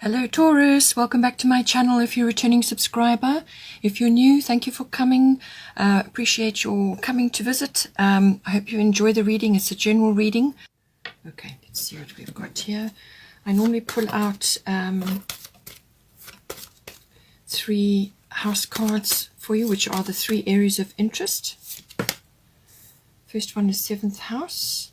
Hello Taurus, welcome back to my channel if you're a returning subscriber. If you're new, thank you for coming. Appreciate your coming to visit. I hope you enjoy the reading. It's a general reading. Okay, let's see what we've got here. I normally pull out 3 house cards for you, which are the 3 areas of interest. First one is 7th house.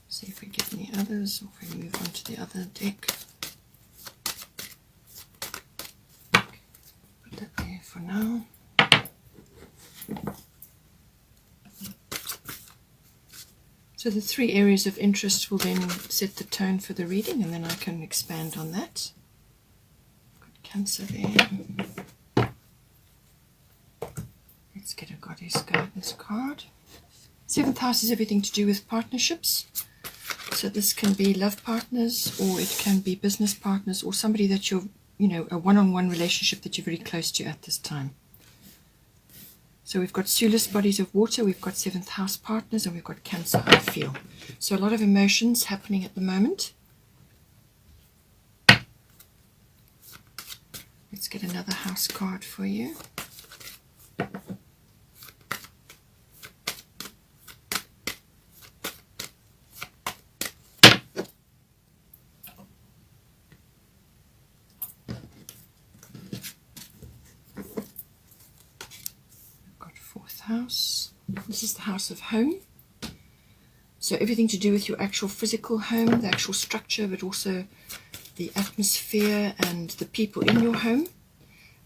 See if we get any others, or if we move on to the other deck. Put that there for now. So the 3 areas of interest will then set the tone for the reading, and then I can expand on that. Got Cancer there. Let's get a Goddess Guidance card. 7th house is everything to do with partnerships. So this can be love partners, or it can be business partners, or somebody that you're, a one-on-one relationship that you're very close to at this time. So we've got Soulless bodies of water, we've got 7th house partners, and we've got Cancer, I feel. So a lot of emotions happening at the moment. Let's get another house card for you. House. This is the house of home. So everything to do with your actual physical home, the actual structure, but also the atmosphere and the people in your home.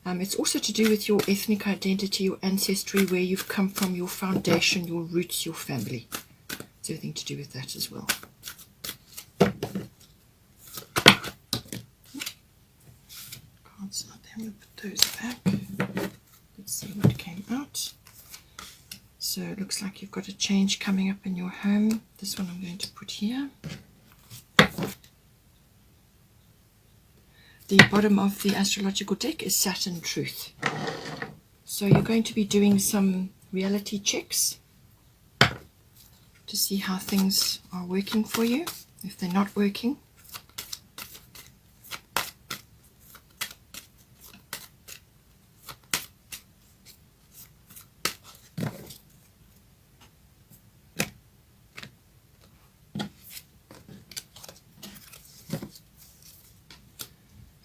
It's also to do with your ethnic identity, your ancestry, where you've come from, your foundation, your roots, your family. It's everything to do with that as well. Cards out there, I'm going to put those back. Let's see what came out. So it looks like you've got a change coming up in your home. This one I'm going to put here. The bottom of the astrological deck is Saturn Truth. So you're going to be doing some reality checks to see how things are working for you. If they're not working,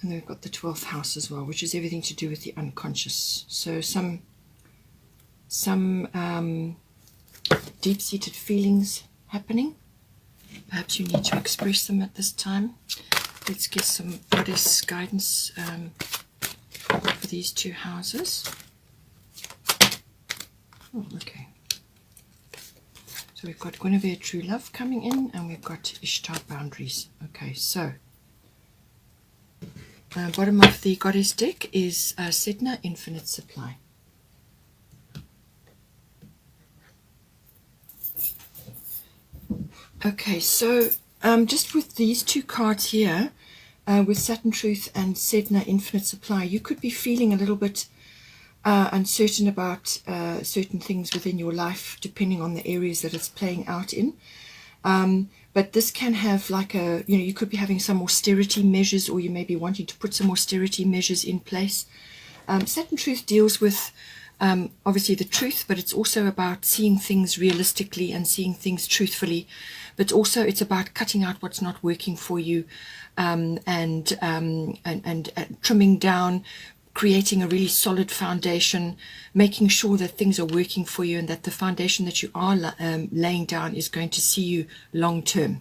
and then we've got the 12th house as well, which is everything to do with the unconscious. So some deep-seated feelings happening. Perhaps you need to express them at this time. Let's get some Goddess guidance for these 2 houses. Oh, okay. So we've got Guinevere True Love coming in, and we've got Ishtar Boundaries. Okay, so bottom of the Goddess deck is Sedna Infinite Supply. Okay, so just with these 2 cards here, with Saturn Truth and Sedna Infinite Supply, you could be feeling a little bit uncertain about certain things within your life, depending on the areas that it's playing out in. But this can have like a, you could be having some austerity measures, or you may be wanting to put some austerity measures in place. Saturn Truth deals with obviously the truth, but it's also about seeing things realistically and seeing things truthfully. But also it's about cutting out what's not working for you, and trimming down, creating a really solid foundation, making sure that things are working for you and that the foundation that you are laying down is going to see you long term.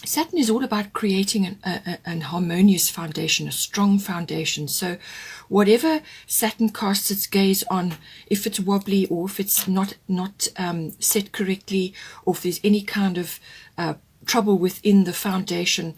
Saturn is all about creating an harmonious foundation, a strong foundation. So whatever Saturn casts its gaze on, if it's wobbly, or if it's not set correctly, or if there's any kind of trouble within the foundation,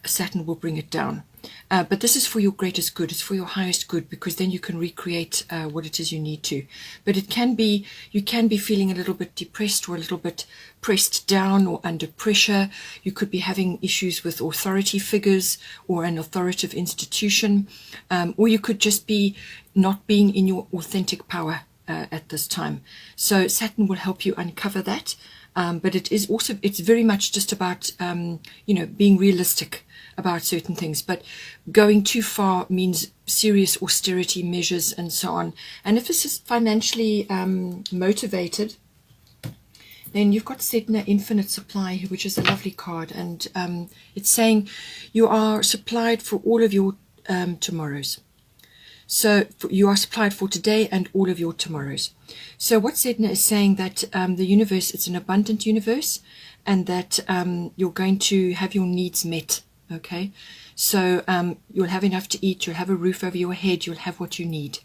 Saturn will bring it down. But this is for your greatest good. It's for your highest good, because then you can recreate what it is you need to. But it can be, you can be feeling a little bit depressed, or a little bit pressed down, or under pressure. You could be having issues with authority figures or an authoritative institution, or you could just be not being in your authentic power at this time. So Saturn will help you uncover that. but it is also, it's very much just about, you know, being realistic about certain things. But going too far means serious austerity measures and so on. And if this is financially motivated, then you've got Sedna Infinite Supply, which is a lovely card. And it's saying you are supplied for all of your tomorrows. So you are supplied for today and all of your tomorrows. So what Sedna is saying, that the universe, it's an abundant universe, and that you're going to have your needs met. Okay, so you'll have enough to eat, you'll have a roof over your head, you'll have what you need.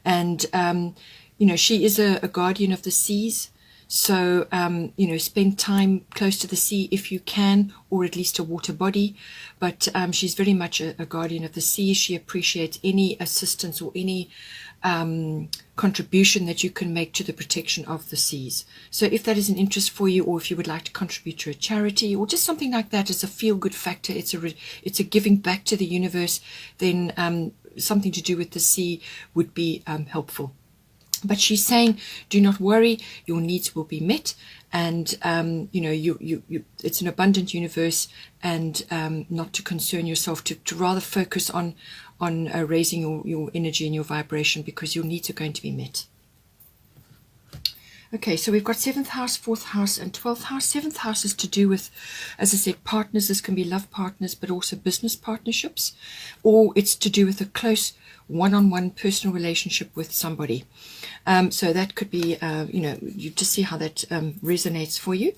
And you know, she is a guardian of the seas. So, you know, spend time close to the sea if you can, or at least a water body. But she's very much a guardian of the sea. She appreciates any assistance or any contribution that you can make to the protection of the seas. So if that is an interest for you, or if you would like to contribute to a charity or just something like that, it's a feel-good factor, it's a giving back to the universe, then something to do with the sea would be helpful. But she's saying, do not worry, your needs will be met, and you know, it's an abundant universe, and not to concern yourself, to rather focus on raising your energy and your vibration, because your needs are going to be met. Okay, so we've got 7th house, 4th house, and 12th house. 7th house is to do with, as I said, partners. This can be love partners, but also business partnerships, or it's to do with a close one-on-one personal relationship with somebody. So that could be, you know, you just see how that resonates for you.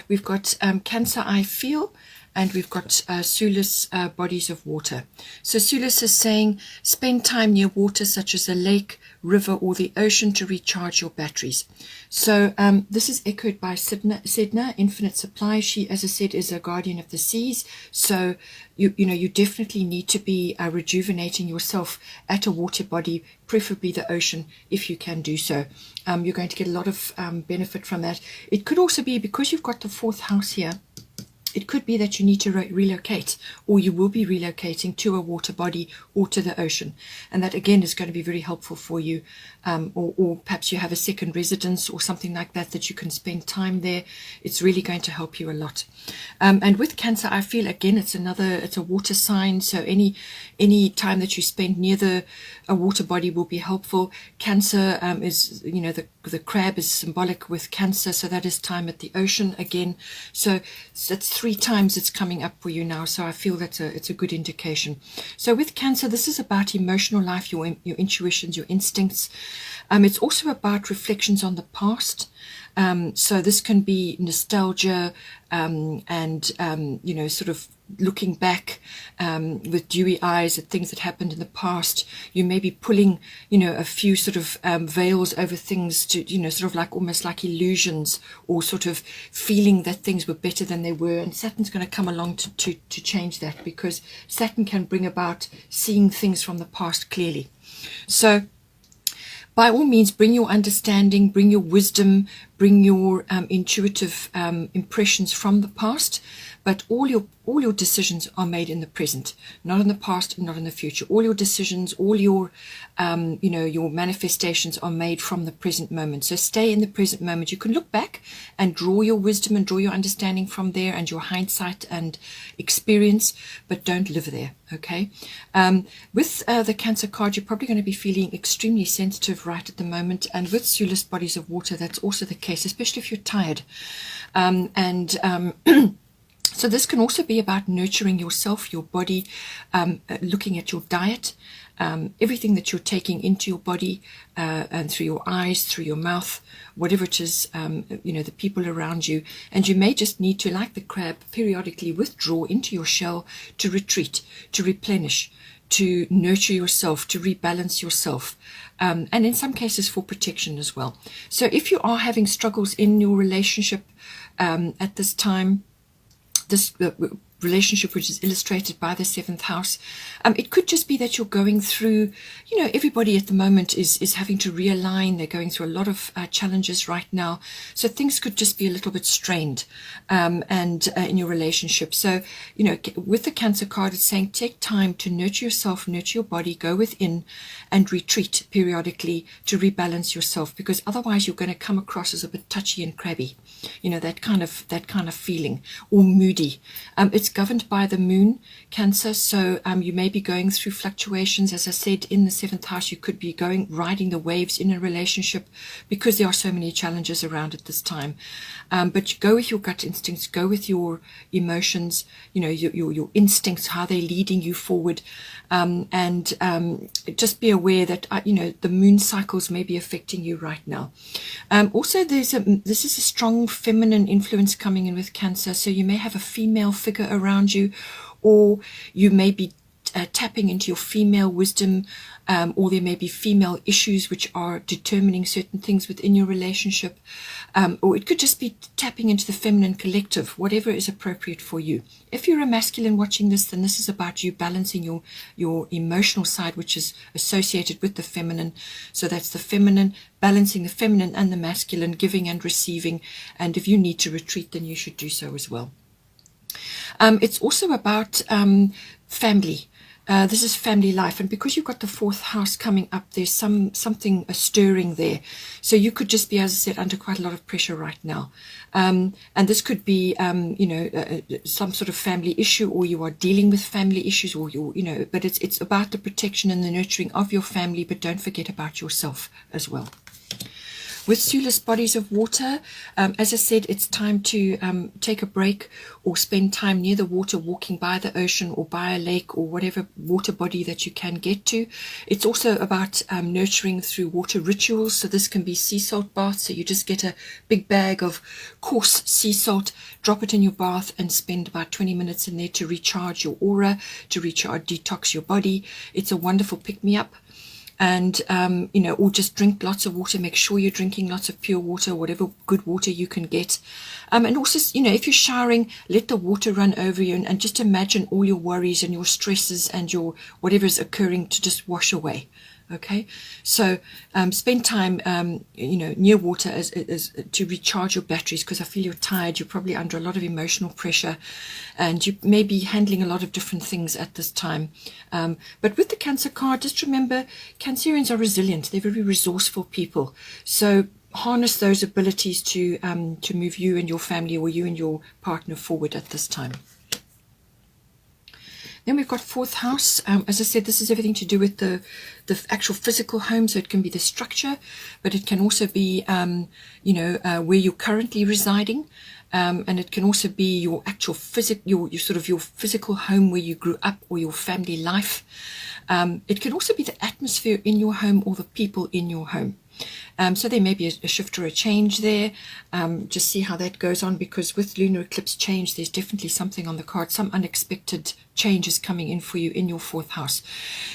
We've got Cancer, I feel, and we've got Sulis, bodies of water. So Sulis is saying, spend time near water such as a lake, river, or the ocean to recharge your batteries. So this is echoed by Sedna, Infinite Supply. She, as I said, is a guardian of the seas. So you know, you definitely need to be rejuvenating yourself at a water body, preferably the ocean, if you can do so. You're going to get a lot of benefit from that. It could also be, because you've got the 4th house here, it could be that you need to relocate, or you will be relocating to a water body or to the ocean. And that, again, is going to be very helpful for you. Or perhaps you have a second residence or something like that, that you can spend time there. It's really going to help you a lot. And with Cancer, I feel, again, it's a water sign. So any time that you spend near a water body will be helpful. Cancer is, you know, the crab is symbolic with Cancer, so that is time at the ocean again. So that's 3 times it's coming up for you now, so I feel that it's a good indication. So with Cancer, this is about emotional life, your intuitions, your instincts. It's also about reflections on the past. So this can be nostalgia, and you know, sort of looking back with dewy eyes at things that happened in the past. You may be pulling, you know, a few sort of veils over things, to, you know, sort of like almost like illusions, or sort of feeling that things were better than they were. And Saturn's going to come along to change that, because Saturn can bring about seeing things from the past clearly. So by all means, bring your understanding, bring your wisdom, bring your intuitive impressions from the past, but all your decisions are made in the present, not in the past, not in the future. All your decisions, all your you know, your manifestations are made from the present moment. So stay in the present moment. You can look back and draw your wisdom and draw your understanding from there, and your hindsight and experience, but don't live there. Okay. With the Cancer card, you're probably going to be feeling extremely sensitive right at the moment, and with Sulis, bodies of water, that's also the case, especially if you're tired. So this can also be about nurturing yourself, your body, looking at your diet, everything that you're taking into your body, and through your eyes, through your mouth, whatever it is, you know, the people around you. And you may just need to, like the crab, periodically withdraw into your shell, to retreat, to replenish, to nurture yourself, to rebalance yourself, and in some cases for protection as well. So if you are having struggles in your relationship at this time, relationship, which is illustrated by the 7th house. It could just be that you're going through, everybody at the moment is having to realign. They're going through a lot of challenges right now. So things could just be a little bit strained and in your relationship. So, with the Cancer card, it's saying take time to nurture yourself, nurture your body, go within and retreat periodically to rebalance yourself, because otherwise you're going to come across as a bit touchy and crabby, that kind of feeling, or moody. It's governed by the moon, Cancer, so you may be going through fluctuations. As I said, in the 7th house, you could be riding the waves in a relationship because there are so many challenges around at this time. But you go with your gut instincts, go with your emotions, your instincts, how they're leading you forward, and just be aware that the moon cycles may be affecting you right now. Also, this is a strong feminine influence coming in with Cancer, so you may have a female figure around you, or you may be tapping into your female wisdom, or there may be female issues which are determining certain things within your relationship, or it could just be tapping into the feminine collective, whatever is appropriate for you. If you're a masculine watching this, then this is about you balancing your emotional side, which is associated with the feminine. So that's the feminine, balancing the feminine and the masculine, giving and receiving, and if you need to retreat, then you should do so as well. It's also about family. This is family life, and because you've got the 4th house coming up, there's something stirring there. So you could just be, as I said, under quite a lot of pressure right now. And this could be, some sort of family issue, or you are dealing with family issues, or but it's about the protection and the nurturing of your family, but don't forget about yourself as well. With Sulis bodies of water, as I said, it's time to take a break or spend time near the water, walking by the ocean or by a lake or whatever water body that you can get to. It's also about nurturing through water rituals. So this can be sea salt baths. So you just get a big bag of coarse sea salt, drop it in your bath, and spend about 20 minutes in there to recharge your aura, to detox your body. It's a wonderful pick-me-up. And, or just drink lots of water. Make sure you're drinking lots of pure water, whatever good water you can get. And also, if you're showering, let the water run over you, and just imagine all your worries and your stresses and your whatever's occurring to just wash away. Okay, so spend time, near water as to recharge your batteries, because I feel you're tired. You're probably under a lot of emotional pressure, and you may be handling a lot of different things at this time. But with the Cancer card, just remember, Cancerians are resilient. They're very resourceful people. So harness those abilities to move you and your family, or you and your partner, forward at this time. Then we've got 4th house. As I said, this is everything to do with the actual physical home. So it can be the structure, but it can also be, where you're currently residing. And it can also be your actual your physical home where you grew up, or your family life. It can also be the atmosphere in your home, or the people in your home. So there may be a shift or a change there. Just see how that goes on, because with lunar eclipse change, there's definitely something on the card, some unexpected changes coming in for you in your 4th house.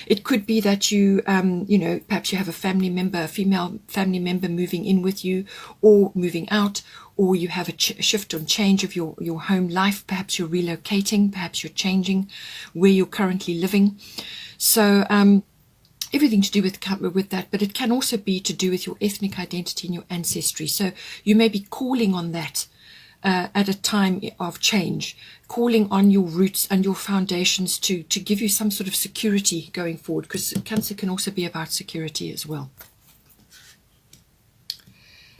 It could be that you, perhaps you have a family member, a female family member moving in with you, or moving out, or you have a shift or change of your home life. Perhaps you're relocating, perhaps you're changing where you're currently living. So, everything to do with that, but it can also be to do with your ethnic identity and your ancestry. So you may be calling on that at a time of change, calling on your roots and your foundations to give you some sort of security going forward, because Cancer can also be about security as well.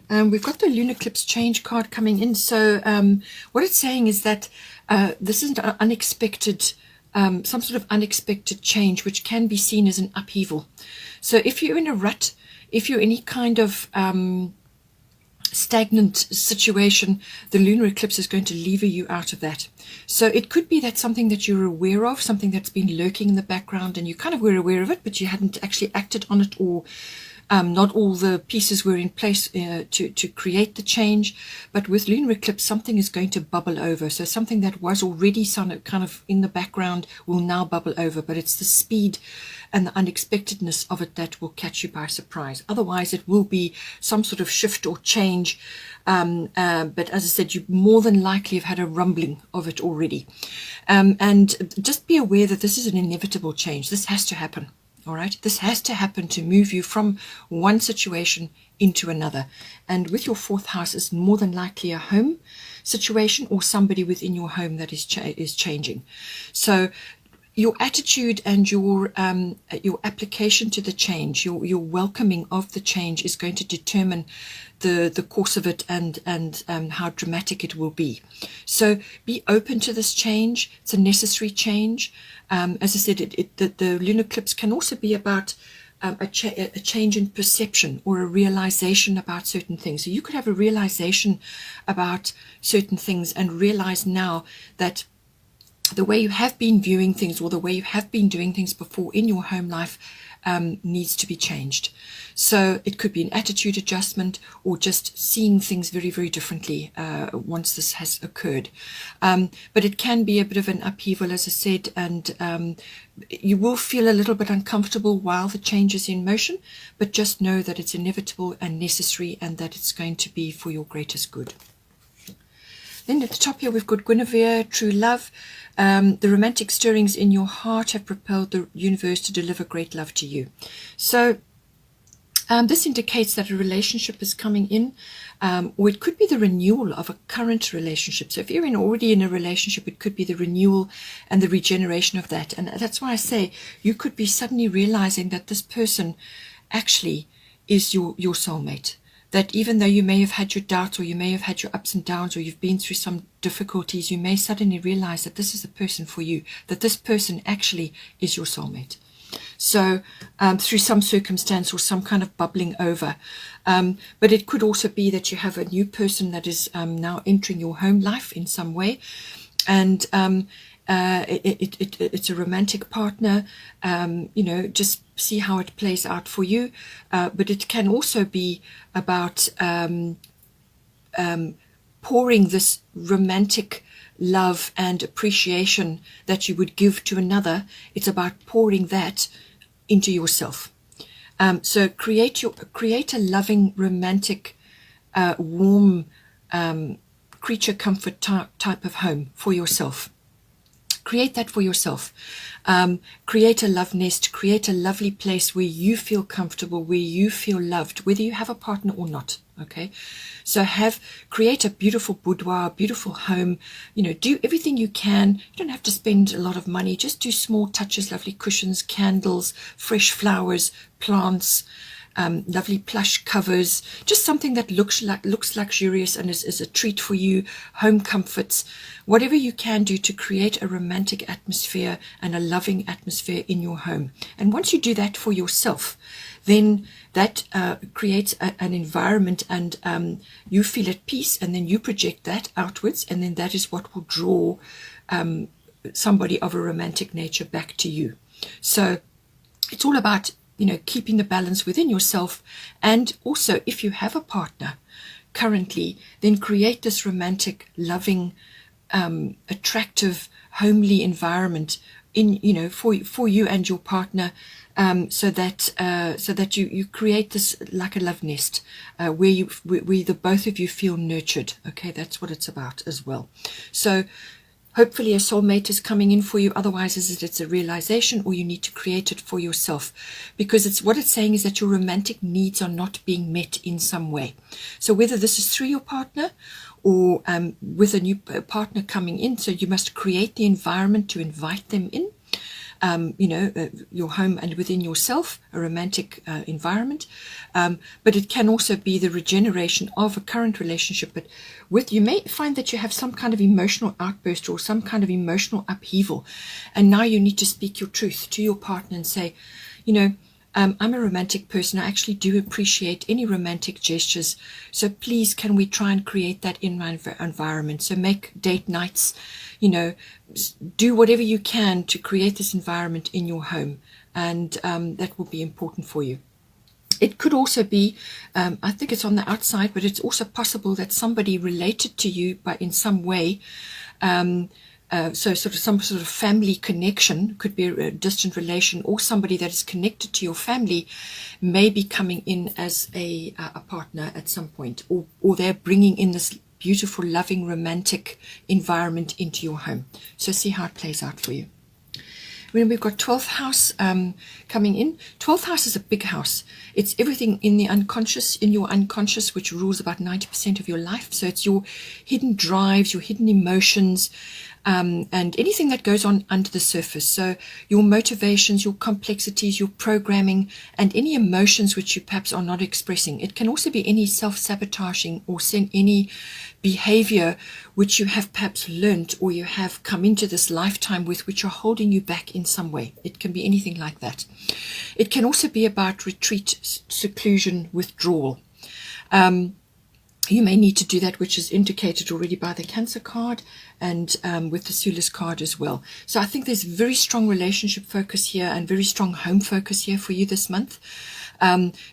We've got the lunar eclipse change card coming in. So what it's saying is that this is an unexpected some sort of unexpected change, which can be seen as an upheaval. So if you're in a rut, if you're any kind of stagnant situation, the lunar eclipse is going to lever you out of that. So it could be that something that you're aware of, something that's been lurking in the background, and you kind of were aware of it, but you hadn't actually acted on it or Not all the pieces were in place to create the change, but with lunar eclipse, something is going to bubble over. So something that was already kind of in the background will now bubble over, but it's the speed and the unexpectedness of it that will catch you by surprise. Otherwise, it will be some sort of shift or change. But as I said, you more than likely have had a rumbling of it already. And just be aware that this is an inevitable change. This has to happen. All right, this has to happen to move you from one situation into another. And with your fourth house, is more than likely a home situation or somebody within your home that is changing. So your attitude and your application to the change, your welcoming of the change is going to determine the course of it and how dramatic it will be. So be open to this change. It's a necessary change. As I said, the lunar eclipse can also be about a change in perception or a realization about certain things. So you could have a realization about certain things and realize now that the way you have been viewing things or the way you have been doing things before in your home life needs to be changed. So it could be an attitude adjustment or just seeing things very, very differently once this has occurred. But it can be a bit of an upheaval, as I said, and you will feel a little bit uncomfortable while the change is in motion, but just know that it's inevitable and necessary and that it's going to be for your greatest good. Then at the top here, we've got Guinevere, true love. The romantic stirrings in your heart have propelled the universe to deliver great love to you. So this indicates that a relationship is coming in, or it could be the renewal of a current relationship. So if you're already in a relationship, it could be the renewal and the regeneration of that. And that's why I say you could be suddenly realizing that this person actually is your soulmate. That even though you may have had your doubts or you may have had your ups and downs or you've been through some difficulties, you may suddenly realize that this is the person for you, that this person actually is your soulmate. So through some circumstance or some kind of bubbling over. But it could also be that you have a new person that is now entering your home life in some way. And it's a romantic partner, just see how it plays out for you. But it can also be about pouring this romantic love and appreciation that you would give to another. It's about pouring that into yourself. So create a loving, romantic, warm, creature comfort type of home for yourself. Create that for yourself. Create a love nest. Create a lovely place where you feel comfortable, where you feel loved, whether you have a partner or not. Okay, so create a beautiful boudoir, a beautiful home. Do everything you can. You don't have to spend a lot of money. Just do small touches, lovely cushions, candles, fresh flowers, plants. Lovely plush covers, just something that looks luxurious and is a treat for you, home comforts, whatever you can do to create a romantic atmosphere and a loving atmosphere in your home. And once you do that for yourself, then that creates an environment and you feel at peace, and then you project that outwards, and then that is what will draw somebody of a romantic nature back to you. So it's all about keeping the balance within yourself. And also, if you have a partner currently, then create this romantic, loving, attractive, homely environment for you and your partner, so that you create this like a love nest, where the both of you feel nurtured. Okay, that's what it's about as well. So hopefully a soulmate is coming in for you. Otherwise, it's a realization, or you need to create it for yourself, because what it's saying is that your romantic needs are not being met in some way. So whether this is through your partner or with a new partner coming in, so you must create the environment to invite them in. Your home and within yourself, a romantic environment. But it can also be the regeneration of a current relationship. But you may find that you have some kind of emotional outburst or some kind of emotional upheaval. And now you need to speak your truth to your partner and say, I'm a romantic person. I actually do appreciate any romantic gestures. So please, can we try and create that in my environment? So make date nights, do whatever you can to create this environment in your home. And that will be important for you. It could also be, I think it's on the outside, but it's also possible that somebody related to you in some way. So sort of some sort of family connection, could be a distant relation, or somebody that is connected to your family may be coming in as a partner at some point, or they're bringing in this beautiful, loving, romantic environment into your home. So see how it plays out for you. When we've got 12th house coming in, 12th house is a big house. It's everything in the unconscious, in your unconscious, which rules about 90% of your life. So it's your hidden drives, your hidden emotions, and anything that goes on under the surface. So your motivations, your complexities, your programming, and any emotions which you perhaps are not expressing. It can also be any self-sabotaging or any behavior which you have perhaps learnt, or you have come into this lifetime with, which are holding you back in some way. It can be anything like that. It can also be about retreat, seclusion, withdrawal. You may need to do that, which is indicated already by the Cancer card and with the Sulis card as well. So I think there's very strong relationship focus here and very strong home focus here for you this month.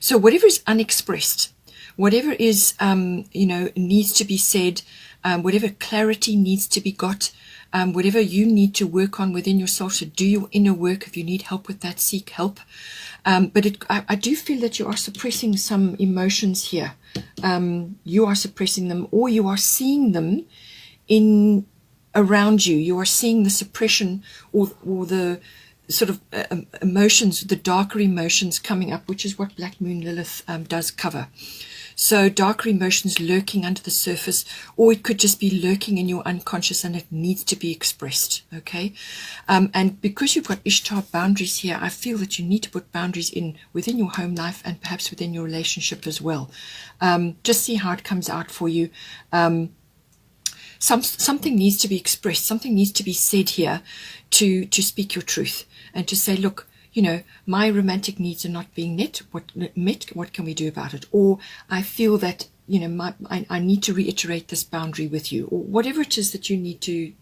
So whatever is unexpressed, whatever is, needs to be said, whatever clarity needs to be got, whatever you need to work on within yourself, so do your inner work. If you need help with that, seek help. But I do feel that you are suppressing some emotions here. You are suppressing them, or you are seeing them around you. You are seeing the suppression or the sort of emotions, the darker emotions coming up, which is what Black Moon Lilith does cover. So darker emotions lurking under the surface, or it could just be lurking in your unconscious and it needs to be expressed, okay? And because you've got Ishtar boundaries here, I feel that you need to put boundaries within your home life and perhaps within your relationship as well. Just see how it comes out for you. Something needs to be expressed, something needs to be said here to speak your truth and to say, look, my romantic needs are not being met. What can we do about it? Or I feel that, I need to reiterate this boundary with you, or whatever it is that you need to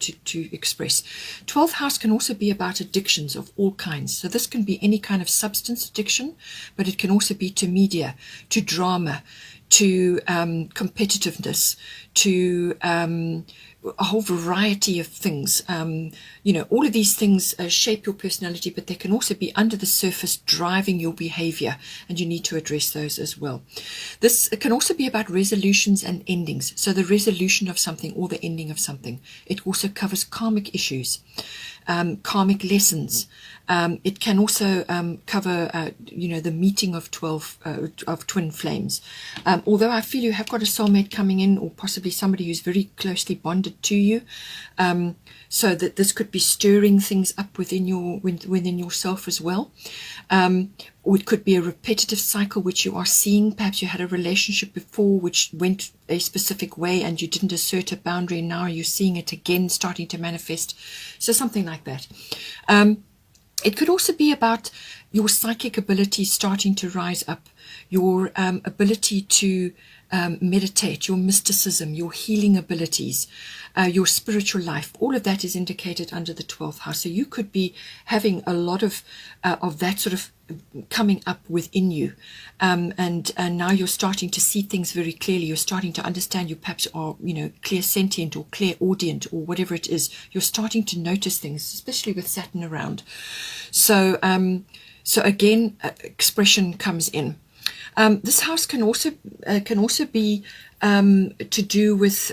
express. 12th house can also be about addictions of all kinds. So this can be any kind of substance addiction, but it can also be to media, to drama, to competitiveness, to a whole variety of things. All of these things shape your personality, but they can also be under the surface driving your behavior, and you need to address those as well. This can also be about resolutions and endings. So the resolution of something or the ending of something. It also covers karmic issues, karmic lessons. It can also cover, the meeting of 12 of twin flames. Although I feel you have got a soulmate coming in, or possibly somebody who's very closely bonded to you, so that this could be stirring things up within yourself as well. Or it could be a repetitive cycle which you are seeing. Perhaps you had a relationship before which went a specific way and you didn't assert a boundary, and now you're seeing it again starting to manifest. So something like that. It could also be about your psychic ability starting to rise up, your ability to meditate, your mysticism, your healing abilities, your spiritual life. All of that is indicated under the 12th house. So you could be having a lot of that sort of coming up within you, and now you're starting to see things very clearly. You're starting to understand. You perhaps are, clairsentient or clairaudient or whatever it is. You're starting to notice things, especially with Saturn around. So again, expression comes in. This house can also be to do with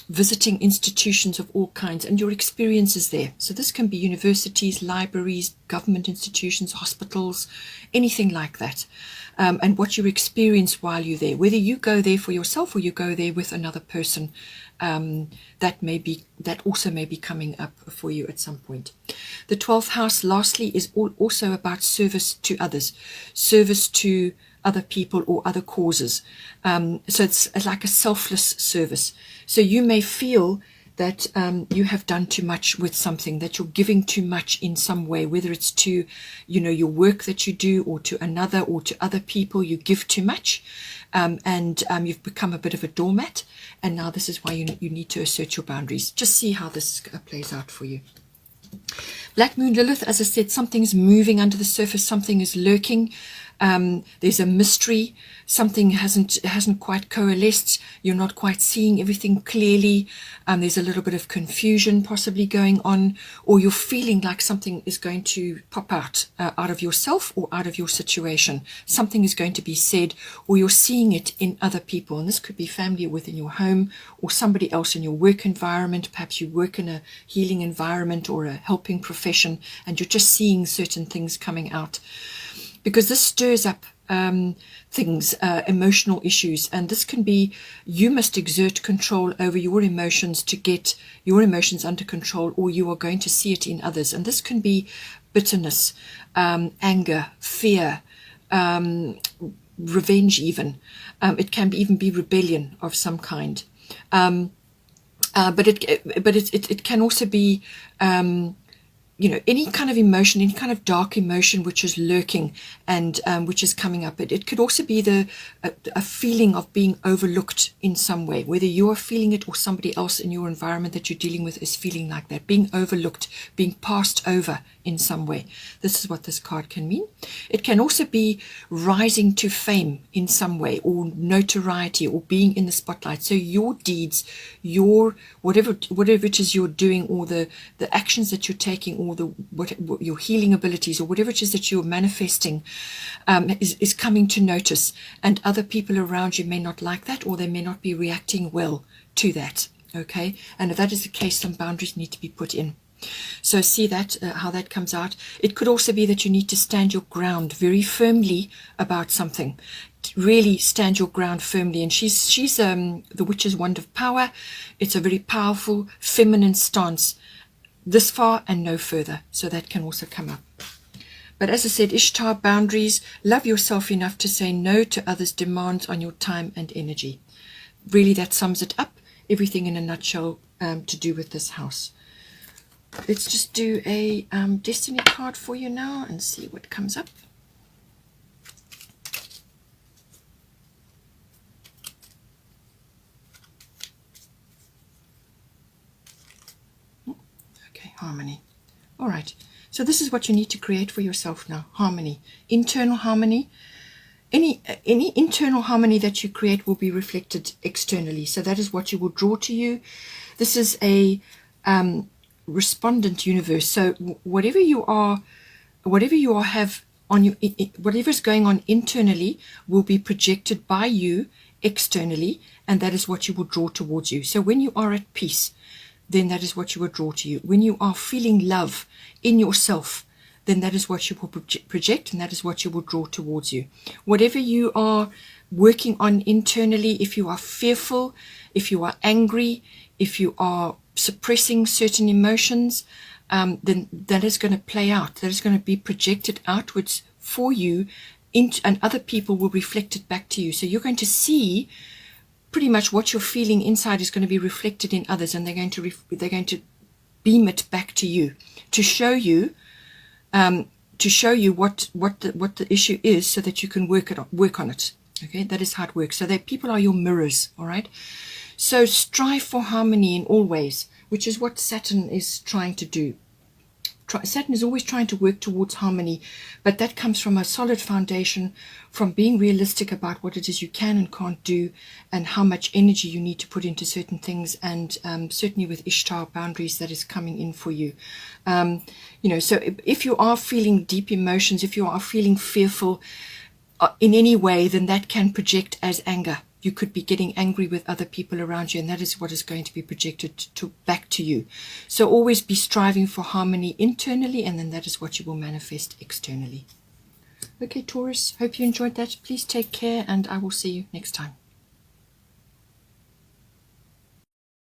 visiting institutions of all kinds and your experiences there. So this can be universities, libraries, government institutions, hospitals, anything like that. And what you experience while you're there, whether you go there for yourself or you go there with another person, that also may be coming up for you at some point. The 12th house, lastly, is also about service to others, service to other people or other causes. So it's like a selfless service. So you may feel that you have done too much with something, that you're giving too much in some way, whether it's to, your work that you do, or to another, or to other people. You give too much, and you've become a bit of a doormat. And now this is why you need to assert your boundaries. Just see how this plays out for you. Black Moon Lilith, as I said, something's moving under the surface, something is lurking. There's a mystery. Something hasn't quite coalesced. You're not quite seeing everything clearly. There's a little bit of confusion possibly going on, or you're feeling like something is going to pop out of yourself or out of your situation. Something is going to be said, or you're seeing it in other people. And this could be family within your home, or somebody else in your work environment. Perhaps you work in a healing environment or a helping profession, and you're just seeing certain things coming out. Because this stirs up things, emotional issues, and this can be, you must exert control over your emotions to get your emotions under control, or you are going to see it in others. And this can be bitterness, anger, fear, revenge even. It can even be rebellion of some kind. But it can also be any kind of emotion, any kind of dark emotion which is lurking and which is coming up. It could also be a feeling of being overlooked in some way, whether you are feeling it or somebody else in your environment that you're dealing with is feeling like that, being overlooked, being passed over in some way. This is what this card can mean. It can also be rising to fame in some way, or notoriety, or being in the spotlight. So your deeds, your whatever it is you're doing, or the actions that you're taking, or what your healing abilities, or whatever it is that you're manifesting, is coming to notice, and other people around you may not like that, or they may not be reacting well to that. Okay, and if that is the case, some boundaries need to be put in. So see that, how that comes out. It could also be that you need to stand your ground very firmly about something. Really stand your ground firmly. And she's the witch's wand of power. It's a very powerful feminine stance, this far and no further. So that can also come up. But as I said, Ishtar, boundaries. Love yourself enough to say no to others' demands on your time and energy. Really, that sums it up. Everything in a nutshell to do with this house. Let's just do a destiny card for you now and see what comes up. Okay, harmony. All right. So this is what you need to create for yourself now. Harmony. Internal harmony. Any internal harmony that you create will be reflected externally. So that is what you will draw to you. This is a respondent universe. So whatever you have on you, whatever is going on internally will be projected by you externally, and that is what you will draw towards you. So when you are at peace, then that is what you will draw to you. When you are feeling love in yourself, then that is what you will project, and that is what you will draw towards you. Whatever you are working on internally, if you are fearful, if you are angry, if you are suppressing certain emotions, then that is going to play out. That is going to be projected outwards for you, and other people will reflect it back to you. So you're going to see pretty much what you're feeling inside is going to be reflected in others, and they're going to beam it back to you to show you what the issue is, so that you can work on it. Okay, that is how it works. So that people are your mirrors. All right. So strive for harmony in all ways, which is what Saturn is trying to do. Saturn is always trying to work towards harmony, but that comes from a solid foundation, from being realistic about what it is you can and can't do, and how much energy you need to put into certain things, and certainly with Ishtar, boundaries that is coming in for you. So if you are feeling deep emotions, if you are feeling fearful in any way, then that can project as anger. You could be getting angry with other people around you, and that is what is going to be projected back to you. So always be striving for harmony internally, and then that is what you will manifest externally. Okay, Taurus, hope you enjoyed that. Please take care, and I will see you next time.